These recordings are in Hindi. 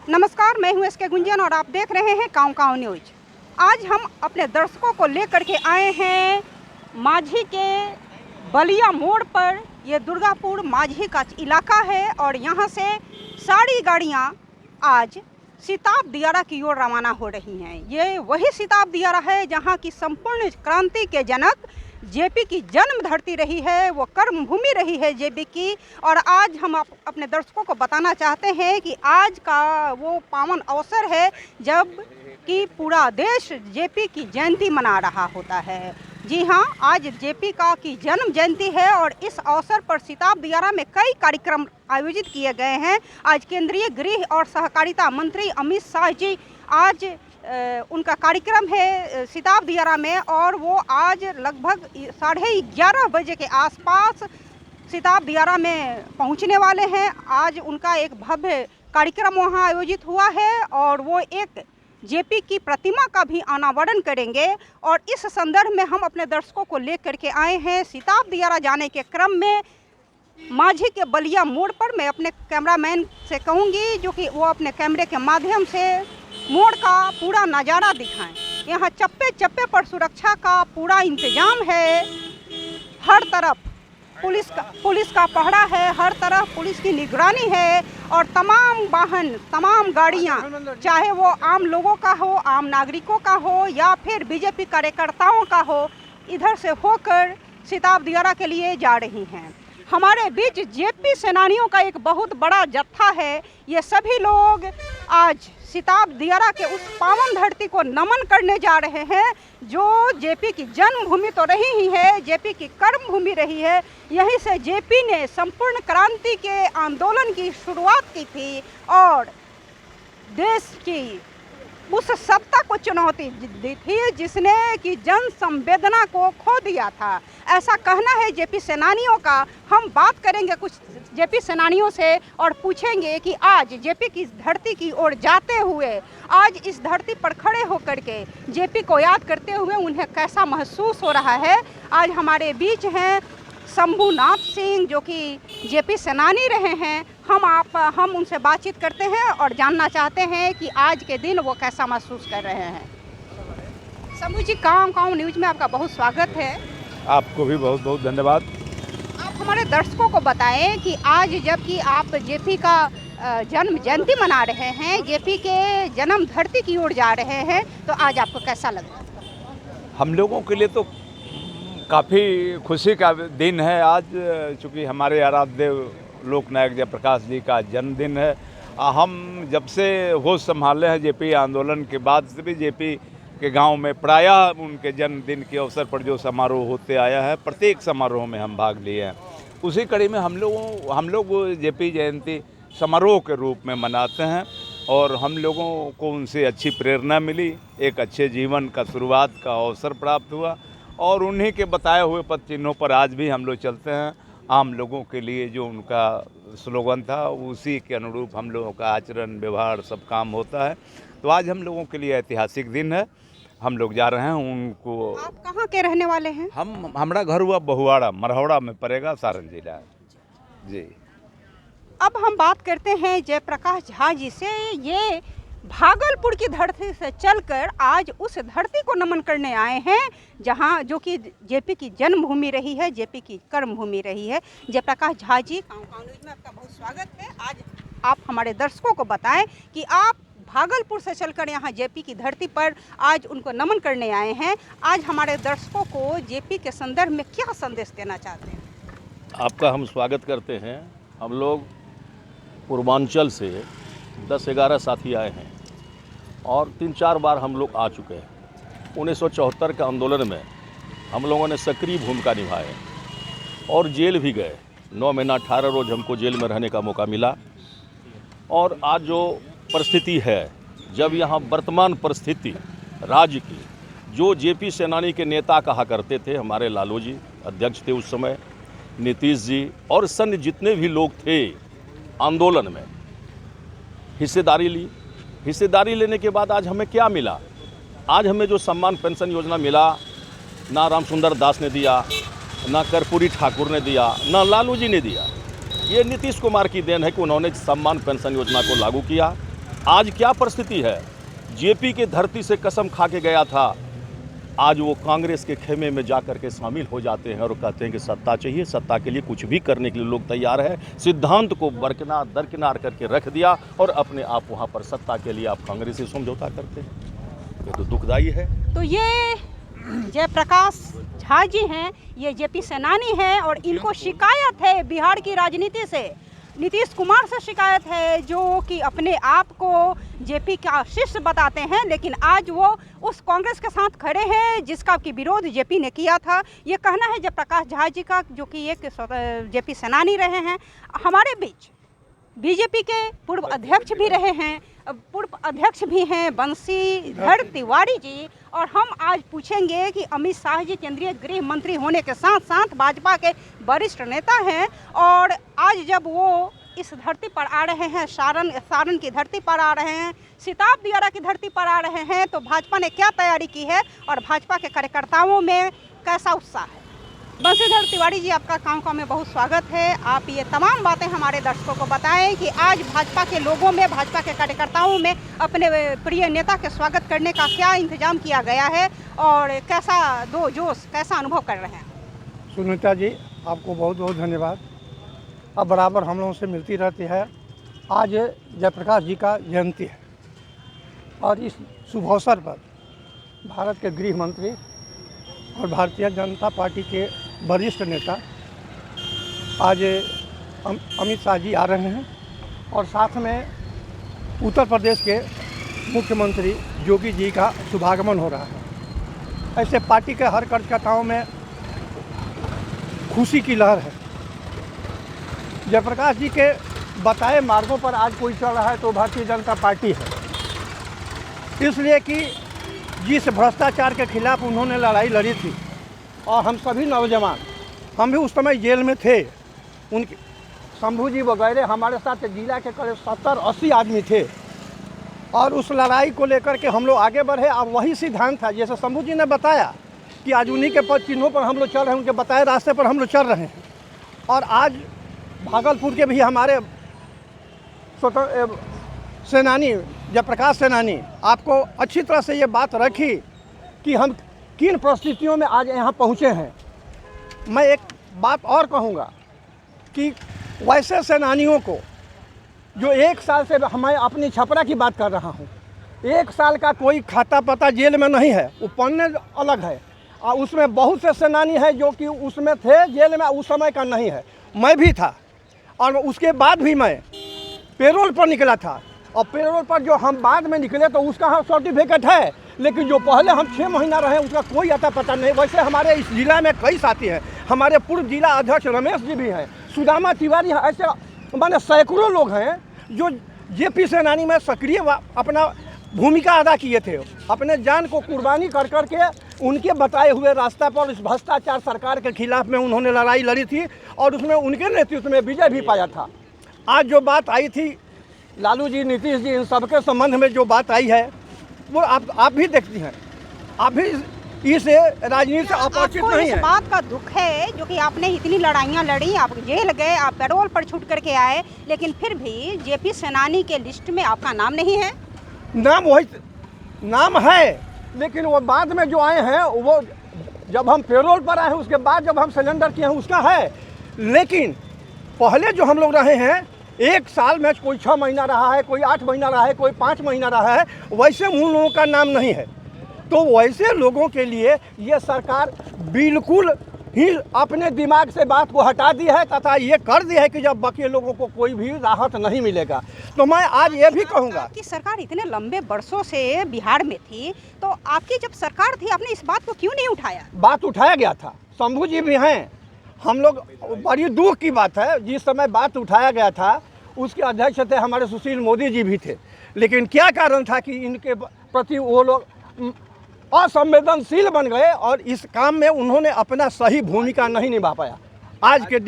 नमस्कार, मैं हूं एसके गुंजन और आप देख रहे हैं काऊ काऊ न्यूज। आज हम अपने दर्शकों को लेकर के आए हैं माझी के बलिया मोड़ पर। ये दुर्गापुर माझी का इलाका है और यहाँ से सारी गाड़ियाँ आज सिताब दियारा की ओर रवाना हो रही हैं। ये वही सिताब दियारा है जहाँ की संपूर्ण क्रांति के जनक जेपी की जन्म धरती रही है, वो कर्म भूमि रही है जेपी की। और आज हम अपने दर्शकों को बताना चाहते हैं कि आज का वो पावन अवसर है जब कि पूरा देश जेपी की जयंती मना रहा होता है। जी हाँ, आज जेपी का की जन्म जयंती है और इस अवसर पर सिताब दियारा में कई कार्यक्रम आयोजित किए गए हैं। आज केंद्रीय गृह और सहकारिता मंत्री अमित शाह जी आज उनका कार्यक्रम है सिताब दियारा में और वो आज लगभग 11:30 बजे के आसपास सिताब दियारा में पहुंचने वाले हैं। आज उनका एक भव्य कार्यक्रम वहां आयोजित हुआ है और वो एक जेपी की प्रतिमा का भी अनावरण करेंगे। और इस संदर्भ में हम अपने दर्शकों को लेकर के आए हैं। सिताब दियारा जाने के क्रम में माझी के बलिया मोड़ पर मैं अपने कैमरामैन से कहूँगी जो कि वो अपने कैमरे के माध्यम से मोड़ का पूरा नज़ारा दिखाएं। यहाँ चप्पे चप्पे पर सुरक्षा का पूरा इंतजाम है। हर तरफ पुलिस का पहरा है, हर तरफ पुलिस की निगरानी है और तमाम वाहन, तमाम गाड़ियाँ, चाहे वो आम लोगों का हो, आम नागरिकों का हो या फिर बीजेपी कार्यकर्ताओं का हो, इधर से होकर सिताब दियारा के लिए जा रही हैं। हमारे बीच जेपी सेनानियों का एक बहुत बड़ा जत्था है। ये सभी लोग आज सिताब दियारा के उस पावन धरती को नमन करने जा रहे हैं जो जेपी की जन्मभूमि तो रही ही है, जेपी की कर्म भूमि रही है। यहीं से जेपी ने संपूर्ण क्रांति के आंदोलन की शुरुआत की थी और देश की उस सत्ता को चुनौती दी थी जिसने कि जन संवेदना को खो दिया था। ऐसा कहना है जेपी सेनानियों का। हम बात करेंगे कुछ जेपी सेनानियों से और पूछेंगे कि आज जेपी की धरती की ओर जाते हुए, आज इस धरती पर खड़े होकर के जेपी को याद करते हुए उन्हें कैसा महसूस हो रहा है। आज हमारे बीच हैं शंभुनाथ सिंह जो कि जेपी सेनानी रहे हैं। हम उनसे बातचीत करते हैं और जानना चाहते हैं कि आज के दिन वो कैसा महसूस कर रहे हैं। शंभू जी, काऊ काऊ न्यूज में आपका बहुत स्वागत है। आपको भी बहुत बहुत धन्यवाद। आप हमारे दर्शकों को बताएं कि आज जबकि आप जेपी का जन्म जयंती मना रहे हैं, जेपी के जन्म धरती की ओर जा रहे हैं, तो आज आपको कैसा लगा? हम लोगों के लिए तो काफ़ी खुशी का दिन है आज, चूँकि हमारे आराध्य लोकनायक जयप्रकाश जी का जन्मदिन है। हम जब से होश संभाले हैं जेपी आंदोलन के बाद से भी जेपी के गांव में प्रायः उनके जन्मदिन के अवसर पर जो समारोह होते आया है, प्रत्येक समारोह में हम भाग लिए हैं। उसी कड़ी में हम लोग जेपी जयंती समारोह के रूप में मनाते हैं और हम लोगों को उनसे अच्छी प्रेरणा मिली, एक अच्छे जीवन का शुरुआत का अवसर प्राप्त हुआ और उन्हीं के बताए हुए पद चिन्हों पर आज भी हम लोग चलते हैं। आम लोगों के लिए जो उनका स्लोगन था उसी के अनुरूप हम लोगों का आचरण व्यवहार सब काम होता है। तो आज हम लोगों के लिए ऐतिहासिक दिन है। हम लोग जा रहे हैं उनको। आप कहाँ के रहने वाले हैं? हमारा घर हुआ बहुआड़ा, मरहौड़ा में पड़ेगा, सारण जिला जी। अब हम बात करते हैं जयप्रकाश झा जी से। ये भागलपुर की धरती से चलकर आज उस धरती को नमन करने आए हैं जहां जो कि जेपी की जन्मभूमि रही है, जेपी की कर्मभूमि रही है। जयप्रकाश झा जी, काऊ काऊ न्यूज में आपका बहुत स्वागत है। आज आप हमारे दर्शकों को बताएं कि आप भागलपुर से चलकर यहाँ जेपी की धरती पर आज उनको नमन करने आए हैं। आज हमारे दर्शकों को जेपी के संदर्भ में क्या संदेश देना चाहते हैं? आपका हम स्वागत करते हैं। हम लोग पूर्वांचल से 10-11 साथी आए हैं और 3-4 बार हम लोग आ चुके हैं। 1974 के आंदोलन में हम लोगों ने सक्रिय भूमिका निभाई और जेल भी गए। 9 महीना 18 रोज हमको जेल में रहने का मौका मिला। और आज जो परिस्थिति है, जब यहाँ वर्तमान परिस्थिति राज्य की, जो जेपी सेनानी के नेता कहा करते थे, हमारे लालू जी अध्यक्ष थे उस समय, नीतीश जी और अन्य जितने भी लोग थे आंदोलन में हिस्सेदारी लेने के बाद आज हमें क्या मिला? आज हमें जो सम्मान पेंशन योजना मिला, ना रामसुंदर दास ने दिया, ना कर्पूरी ठाकुर ने दिया, ना लालू जी ने दिया। ये नीतीश कुमार की देन है कि उन्होंने सम्मान पेंशन योजना को लागू किया आज क्या परिस्थिति है, जेपी के धरती से कसम खा के गया था, आज वो कांग्रेस के खेमे में जाकर के शामिल हो जाते हैं और कहते हैं कि सत्ता चाहिए, सत्ता के लिए कुछ भी करने के लिए लोग तैयार हैं। सिद्धांत को दरकिनार करके रख दिया और अपने आप वहाँ पर सत्ता के लिए आप कांग्रेस से समझौता करते हैं। ये तो दुखदायी है। तो ये जयप्रकाश झा जी हैं, ये जेपी सेनानी हैं और इनको शिकायत है बिहार की राजनीति से, नीतीश कुमार से शिकायत है, जो कि अपने आप को जेपी का शिष्य बताते हैं, लेकिन आज वो उस कांग्रेस के साथ खड़े हैं जिसका कि विरोध जेपी ने किया था। ये कहना है जयप्रकाश झा जी का, जो कि एक जेपी सेनानी रहे हैं। हमारे बीच बीजेपी के पूर्व अध्यक्ष भी रहे हैं, पूर्व अध्यक्ष भी हैं बंशीधर तिवारी जी, और हम आज पूछेंगे कि अमित शाह जी केंद्रीय गृह मंत्री होने के साथ साथ भाजपा के वरिष्ठ नेता हैं, और आज जब वो इस धरती पर आ रहे हैं, सारण की धरती पर आ रहे हैं, सिताब दियारा की धरती पर आ रहे हैं, तो भाजपा ने क्या तैयारी की है और भाजपा के कार्यकर्ताओं में कैसा उत्साह है। बंशीधर तिवारी जी, आपका कांव में बहुत स्वागत है। आप ये तमाम बातें हमारे दर्शकों को बताएं कि आज भाजपा के लोगों में, भाजपा के कार्यकर्ताओं में अपने प्रिय नेता के स्वागत करने का क्या इंतजाम किया गया है और कैसा दो जोश, कैसा अनुभव कर रहे हैं। सुनीता जी, आपको बहुत बहुत धन्यवाद। अब बराबर हम लोगों से मिलती रहती है। आज जयप्रकाश जी का जयंती है और इस शुभ अवसर पर भारत के गृह मंत्री और भारतीय जनता पार्टी के वरिष्ठ नेता आज अमित शाह जी आ रहे हैं और साथ में उत्तर प्रदेश के मुख्यमंत्री योगी जी का शुभागमन हो रहा है। ऐसे पार्टी के हर कार्यकर्ताओं में खुशी की लहर है। जयप्रकाश जी के बताए मार्गों पर आज कोई चल रहा है तो भारतीय जनता पार्टी है, इसलिए कि जिस भ्रष्टाचार के खिलाफ उन्होंने लड़ाई लड़ी थी और हम सभी नौजवान, हम भी उस समय जेल में थे, उनके शंभू जी वगैरह हमारे साथ जिला के करीब 70-80 आदमी थे और उस लड़ाई को लेकर के हम लोग आगे बढ़े। अब वही सिद्धांत था, जैसे शंभू जी ने बताया कि आज उन्हीं के पद चिन्हों पर हम लोग चल रहे हैं, उनके बताए रास्ते पर हम लोग चल रहे हैं। और आज भागलपुर के भी हमारे सेनानी जयप्रकाश सेनानी आपको अच्छी तरह से ये बात रखी कि हम किन परिस्थितियों में आज यहाँ पहुँचे हैं। मैं एक बात और कहूँगा कि वैसे सेनानियों को जो 1 साल से, मैं अपनी छपरा की बात कर रहा हूँ, 1 साल का कोई खाता पता जेल में नहीं है, वो पढ़ने अलग है, और उसमें बहुत से सेनानी हैं जो कि उसमें थे जेल में, उस समय का नहीं है। मैं भी था और उसके बाद भी मैं पेरोल पर निकला था, और पेरोल पर जो हम बाद में निकले तो उसका हम सर्टिफिकेट है, लेकिन जो पहले हम 6 महीना रहे उसका कोई अता पता नहीं। वैसे हमारे इस जिला में कई साथी हैं, हमारे पूर्व जिला अध्यक्ष रमेश जी भी हैं, सुदामा तिवारी हैं, ऐसे माने सैकड़ों लोग हैं जो जेपी सेनानी में सक्रिय अपना भूमिका अदा किए थे, अपने जान को कुर्बानी कर कर के उनके बताए हुए रास्ता पर इस भ्रष्टाचार सरकार के खिलाफ में उन्होंने लड़ाई लड़ी थी और उसमें उनके नेतृत्व में विजय भी पाया था। आज जो बात आई थी लालू जी, नीतीश जी, इन सबके संबंध में जो बात आई है वो आप भी देखती हैं, आप भी इस राजनीति से अपरिचित नहीं है। इस बात का दुख है जो कि आपने इतनी लड़ाइयाँ लड़ी, आप जेल गए, आप पैरोल पर छूट करके आए, लेकिन फिर भी जेपी सेनानी के लिस्ट में आपका नाम नहीं है। नाम वही नाम है, लेकिन वो बाद में जो आए हैं वो जब हम पेरोल पर आए हैं उसके बाद जब हम सिलेंडर किए हैं उसका है, लेकिन पहले जो हम लोग रहे हैं 1 साल में कोई 6 महीना रहा है, कोई 8 महीना रहा है, कोई 5 महीना रहा है, वैसे उन लोगों का नाम नहीं है। तो वैसे लोगों के लिए ये सरकार बिल्कुल ही अपने दिमाग से बात को हटा दी है तथा ये कर दी है कि जब बाकी लोगों को कोई भी राहत नहीं मिलेगा। तो मैं आज ये भी कहूँगा कि सरकार इतने लंबे वर्षों से बिहार में थी, तो आपकी जब सरकार थी आपने इस बात को क्यों नहीं उठाया? बात उठाया गया था, शंभू जी भी हैं, हम लोग, बड़ी दुख की बात है जिस समय बात उठाया गया था उसके अध्यक्ष थे हमारे सुशील मोदी जी भी थे, लेकिन क्या कारण था कि इनके प्रति वो लोग असंवेदनशील बन गए और इस काम में उन्होंने अपना सही भूमिका नहीं निभा पाया। आज के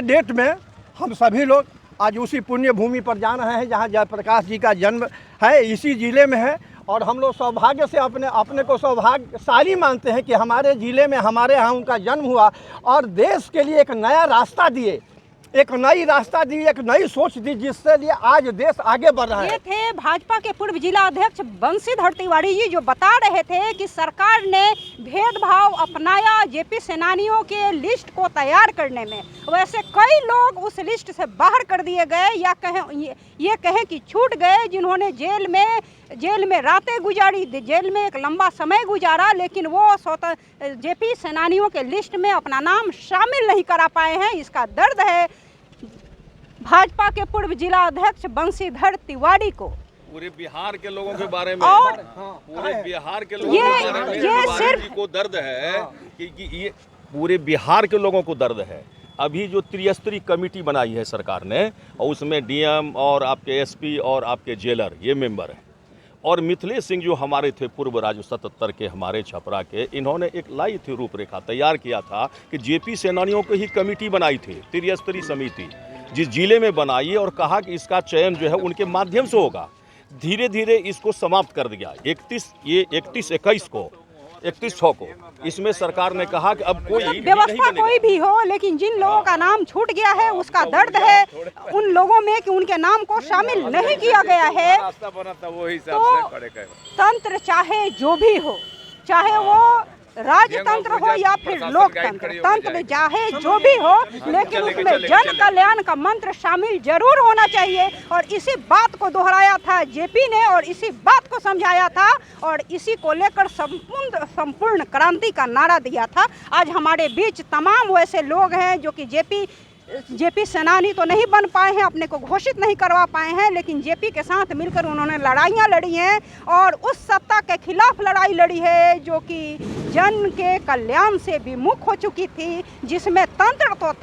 डेट में हम सभी लोग आज उसी पुण्य भूमि पर जा रहे हैं जहां जयप्रकाश जी का जन्म है, इसी ज़िले में है, और हम लोग सौभाग्य से अपने को सौभाग्यशाली मानते हैं कि हमारे ज़िले में हमारे यहाँ उनका जन्म हुआ और देश के लिए एक नया रास्ता दिए। एक नई रास्ता दी, एक नई सोच दी, जिससे लिए आज देश आगे बढ़ रहा ये है। थे भाजपा के पूर्व जिला अध्यक्ष बंशीधर तिवारी जी, जो बता रहे थे कि सरकार ने भेदभाव अपनाया जेपी सेनानियों के लिस्ट को तैयार करने में। वैसे कई लोग उस लिस्ट से बाहर कर दिए गए, या ये कहें कि छूट गए, जिन्होंने जेल में रातें गुजारी, जेल में एक लंबा समय गुजारा, लेकिन वो जेपी सेनानियों के लिस्ट में अपना नाम शामिल नहीं करा पाए हैं। इसका दर्द है भाजपा के पूर्व जिला अध्यक्ष बंशीधर तिवारी को। पूरे बिहार के लोगों के बारे में, और पूरे बिहार के लोगों के बारे में तिवारी जी को दर्द है कि ये पूरे बिहार के लोगों को दर्द है। अभी जो त्रिस्तरीय कमेटी बनाई है सरकार ने, और उसमें डीएम और आपके एसपी और आपके जेलर ये मेंबर हैं, और मिथिलेश सिंह जो हमारे थे पूर्व राज्य 77 के, हमारे छपरा के, इन्होंने एक लाई थी रूपरेखा तैयार किया था कि जेपी सेनानियों को ही कमेटी बनाई थी, त्रिस्तरीय समिति जिस जिले में बनाई, और कहा कि इसका चयन जो है उनके माध्यम से होगा। धीरे धीरे इसको समाप्त कर दिया। 31/6 को इसमें सरकार ने कहा कि अब कोई व्यवस्था कोई भी हो, लेकिन जिन लोगों का नाम छूट गया है उसका दर्द है उन लोगों में कि उनके नाम को शामिल नहीं किया गया है। तो तंत्र चाहे जो भी हो, चाहे वो राजतंत्र हो या फिर लोकतंत्र, तंत्र चाहे जो भी हो, लेकिन उसमें जन कल्याण का मंत्र शामिल जरूर होना चाहिए। और इसी बात को दोहराया था जेपी ने, और इसी बात को समझाया था, और इसी को लेकर संपूर्ण क्रांति का नारा दिया था। आज हमारे बीच तमाम वैसे लोग हैं जो कि जेपी सेनानी तो नहीं बन पाए हैं, अपने को घोषित नहीं करवा पाए हैं, लेकिन जेपी के साथ मिलकर उन्होंने लड़ाइयाँ लड़ी हैं, और उस सत्ता के खिलाफ लड़ाई लड़ी है जो कि जन के कल्याण से विमुख हो चुकी थी, जिसमें तंत्र तो